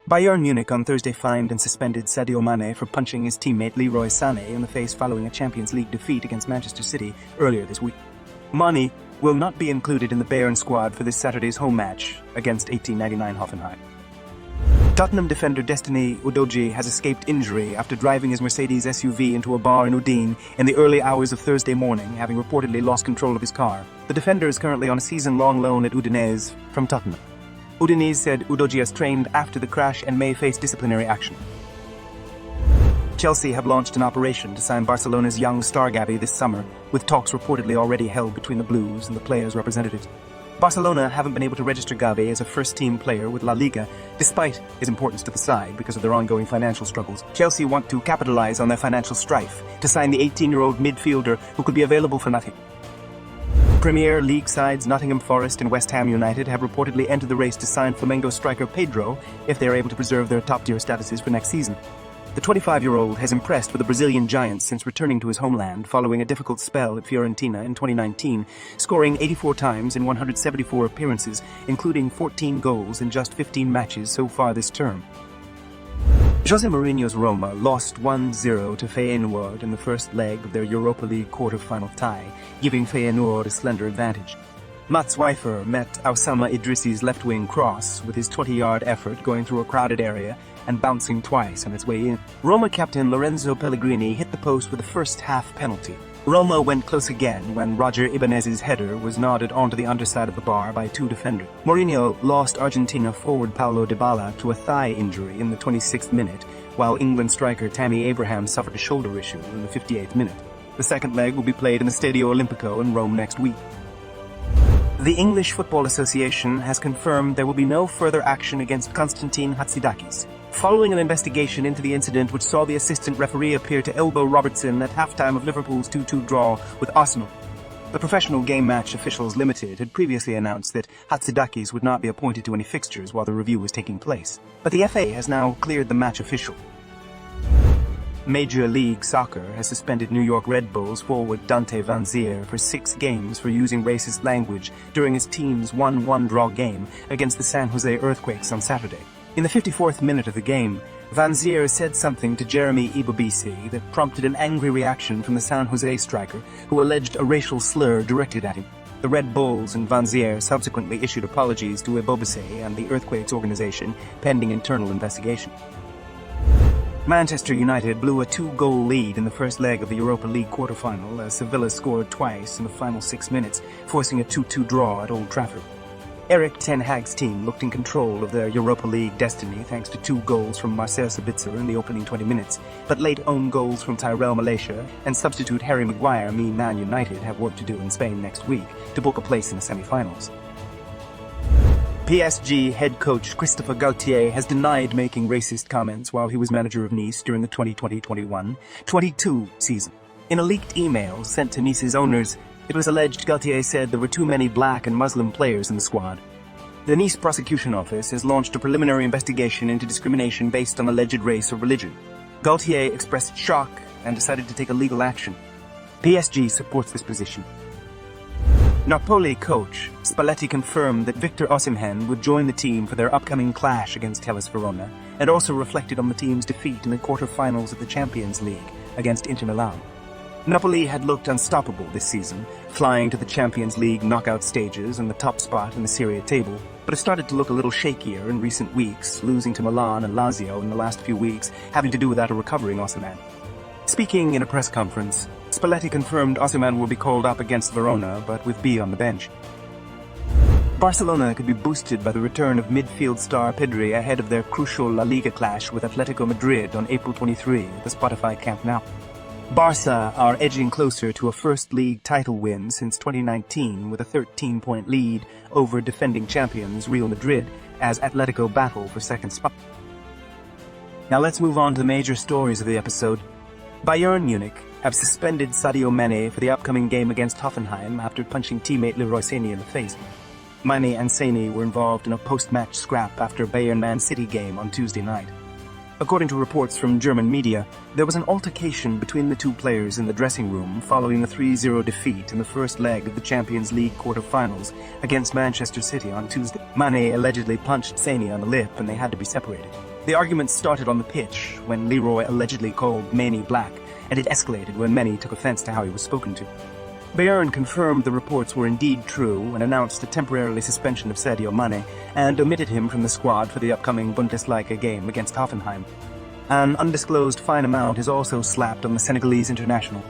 Bayern Munich on Thursday fined and suspended Sadio Mane for punching his teammate Leroy Sane in the face following a Champions League defeat against Manchester City earlier this week. Mane will not be included in the Bayern squad for this Saturday's home match against 1899 Hoffenheim. Tottenham defender Destiny Udogie has escaped injury after driving his Mercedes SUV into a bar in Udine in the early hours of Thursday morning, having reportedly lost control of his car. The defender is currently on a season-long loan at Udinese from Tottenham. Udinese said Udogie is trained after the crash and may face disciplinary action. Chelsea have launched an operation to sign Barcelona's young star Gavi this summer, with talks reportedly already held between the Blues and the player's representatives. Barcelona haven't been able to register Gavi as a first-team player with La Liga, despite his importance to the side because of their ongoing financial struggles. Chelsea want to capitalize on their financial strife to sign the 18-year-old midfielder who could be available for nothing. Premier League sides Nottingham Forest and West Ham United have reportedly entered the race to sign Flamengo striker Pedro if they are able to preserve their top-tier statuses for next season. The 25-year-old has impressed with the Brazilian giants since returning to his homeland following a difficult spell at Fiorentina in 2019, scoring 84 times in 174 appearances, including 14 goals in just 15 matches so far this term. Jose Mourinho's Roma lost 1-0 to Feyenoord in the first leg of their Europa League quarter-final tie, giving Feyenoord a slender advantage. Mats Wifer met Oussama Idrissi's left-wing cross with his 20-yard effort going through a crowded area and bouncing twice on its way in. Roma captain Lorenzo Pellegrini hit the post with a first-half penalty. Roma went close again when Roger Ibanez's header was nodded onto the underside of the bar by two defenders. Mourinho lost Argentina forward Paulo Dybala to a thigh injury in the 26th minute, while England striker Tammy Abraham suffered a shoulder issue in the 58th minute. The second leg will be played in the Stadio Olimpico in Rome next week. The English Football Association has confirmed there will be no further action against Konstantin Hatzidakis, following an investigation into the incident which saw the assistant referee appear to elbow Robertson at halftime of Liverpool's 2-2 draw with Arsenal. The Professional Game Match Officials Limited had previously announced that Hatzidakis would not be appointed to any fixtures while the review was taking place, but the FA has now cleared the match official. Major League Soccer has suspended New York Red Bulls forward Dante Vanzeir for 6 games for using racist language during his team's 1-1 draw game against the San Jose Earthquakes on Saturday. In the 54th minute of the game, Vanzeir said something to Jeremy Ibobisi that prompted an angry reaction from the San Jose striker, who alleged a racial slur directed at him. The Red Bulls and Vanzeir subsequently issued apologies to Ibobisi and the Earthquakes organization, pending internal investigation. Manchester United blew a 2-goal lead in the first leg of the Europa League quarter-final as Sevilla scored twice in the final 6 minutes, forcing a 2-2 draw at Old Trafford. Erik ten Hag's team looked in control of their Europa League destiny thanks to 2 goals from Marcel Sabitzer in the opening 20 minutes, but late own goals from Tyrell Malaysia and substitute Harry Maguire mean Man United have work to do in Spain next week to book a place in the semi-finals. PSG head coach Christophe Galtier has denied making racist comments while he was manager of Nice during the 2020-21-22 season. In a leaked email sent to Nice's owners, it was alleged Galtier said there were too many black and Muslim players in the squad. The Nice prosecution office has launched a preliminary investigation into discrimination based on alleged race or religion. Galtier expressed shock and decided to take a legal action. PSG supports this position. Napoli coach Spalletti confirmed that Victor Osimhen would join the team for their upcoming clash against Hellas Verona, and also reflected on the team's defeat in the quarter-finals of the Champions League against Inter Milan. Napoli had looked unstoppable this season, flying to the Champions League knockout stages and the top spot in the Serie A table, but it started to look a little shakier in recent weeks, losing to Milan and Lazio in the last few weeks, having to do without a recovering Osimhen. Speaking in a press conference, Spalletti confirmed Osimhen will be called up against Verona, but with B on the bench. Barcelona could be boosted by the return of midfield star Pedro ahead of their crucial La Liga clash with Atletico Madrid on April 23 at the Spotify Camp Nou. Barca are edging closer to a first league title win since 2019 with a 13-point lead over defending champions Real Madrid as Atletico battle for second spot. Now let's move on to the major stories of the episode. Bayern Munich have suspended Sadio Mane for the upcoming game against Hoffenheim after punching teammate Leroy Sane in the face. Mane and Sane were involved in a post-match scrap after Bayern Man City game on Tuesday night. According to reports from German media, there was an altercation between the two players in the dressing room following a 3-0 defeat in the first leg of the Champions League quarter-finals against Manchester City on Tuesday. Mane allegedly punched Sane on the lip and they had to be separated. The argument started on the pitch when Leroy allegedly called Mane black, and it escalated when Mane took offense to how he was spoken to. Bayern confirmed the reports were indeed true and announced a temporary suspension of Sadio Mane and omitted him from the squad for the upcoming Bundesliga game against Hoffenheim. An undisclosed fine amount is also slapped on the Senegalese international.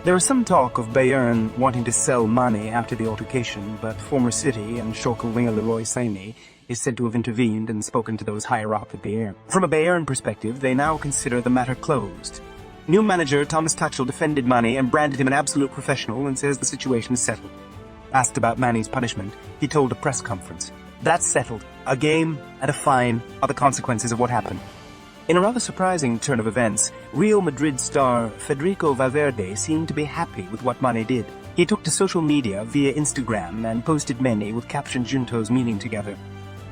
There is some talk of Bayern wanting to sell Mane after the altercation, but former City and Schalke winger Leroy Sane is said to have intervened and spoken to those higher up at Bayern. From a Bayern perspective, they now consider the matter closed. New manager Thomas Tuchel defended Mane and branded him an absolute professional and says the situation is settled. Asked about Mane's punishment, he told a press conference, "That's settled. A game and a fine are the consequences of what happened." In a rather surprising turn of events, Real Madrid star Federico Valverde seemed to be happy with what Mane did. He took to social media via Instagram and posted many with caption Juntos meaning together.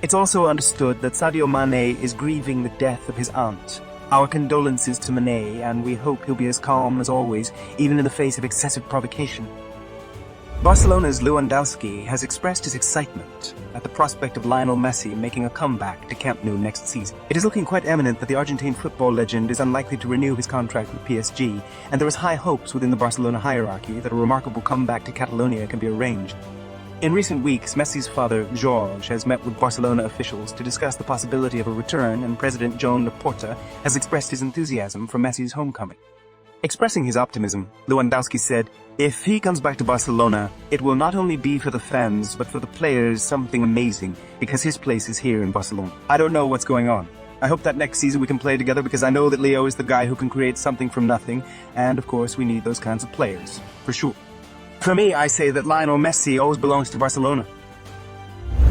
It's also understood that Sadio Mane is grieving the death of his aunt. Our condolences to Mane, and we hope he'll be as calm as always, even in the face of excessive provocation. Barcelona's Lewandowski has expressed his excitement at the prospect of Lionel Messi making a comeback to Camp Nou next season. It is looking quite eminent that the Argentine football legend is unlikely to renew his contract with PSG, and there is high hopes within the Barcelona hierarchy that a remarkable comeback to Catalonia can be arranged. In recent weeks, Messi's father, Jorge, has met with Barcelona officials to discuss the possibility of a return, and President Joan Laporta has expressed his enthusiasm for Messi's homecoming. Expressing his optimism, Lewandowski said, "If he comes back to Barcelona, it will not only be for the fans, but for the players something amazing, because his place is here in Barcelona. I don't know what's going on. I hope that next season we can play together because I know that Leo is the guy who can create something from nothing, and of course we need those kinds of players, for sure. For me, I say that Lionel Messi always belongs to Barcelona."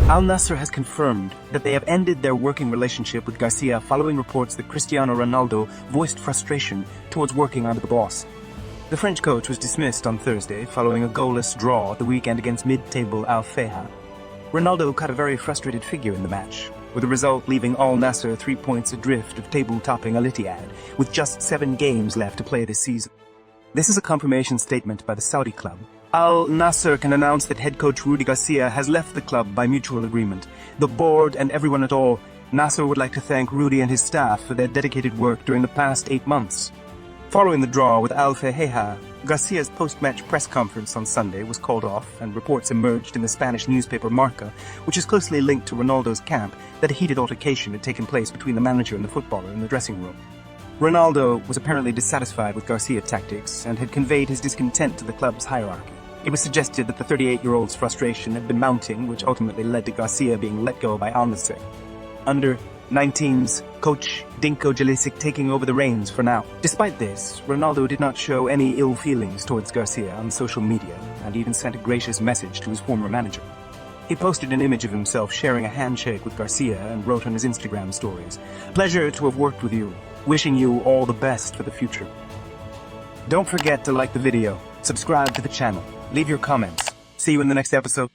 Al Nassr has confirmed that they have ended their working relationship with Garcia following reports that Cristiano Ronaldo voiced frustration towards working under the boss. The French coach was dismissed on Thursday following a goalless draw at the weekend against mid-table Al Feyenoord. Ronaldo cut a very frustrated figure in the match, with the result leaving Al Nassr 3 points adrift of table-topping Al Ittihad, with just 7 games left to play this season. This is a confirmation statement by the Saudi club. Al Nassr can announce that head coach Rudi Garcia has left the club by mutual agreement. The board and everyone at all, Nassr would like to thank Rudi and his staff for their dedicated work during the past 8 months. Following the draw with Al Feyenoord, Garcia's post-match press conference on Sunday was called off, and reports emerged in the Spanish newspaper Marca, which is closely linked to Ronaldo's camp, that a heated altercation had taken place between the manager and the footballer in the dressing room. Ronaldo was apparently dissatisfied with Garcia's tactics and had conveyed his discontent to the club's hierarchy. It was suggested that the 38-year-old's frustration had been mounting, which ultimately led to Garcia being let go by Al Nassr. Under-19's coach Dinko Jalisic taking over the reins for now. Despite this, Ronaldo did not show any ill feelings towards Garcia on social media, and even sent a gracious message to his former manager. He posted an image of himself sharing a handshake with Garcia and wrote on his Instagram stories, "Pleasure to have worked with you. Wishing you all the best for the future." Don't forget to like the video, subscribe to the channel, leave your comments. See you in the next episode.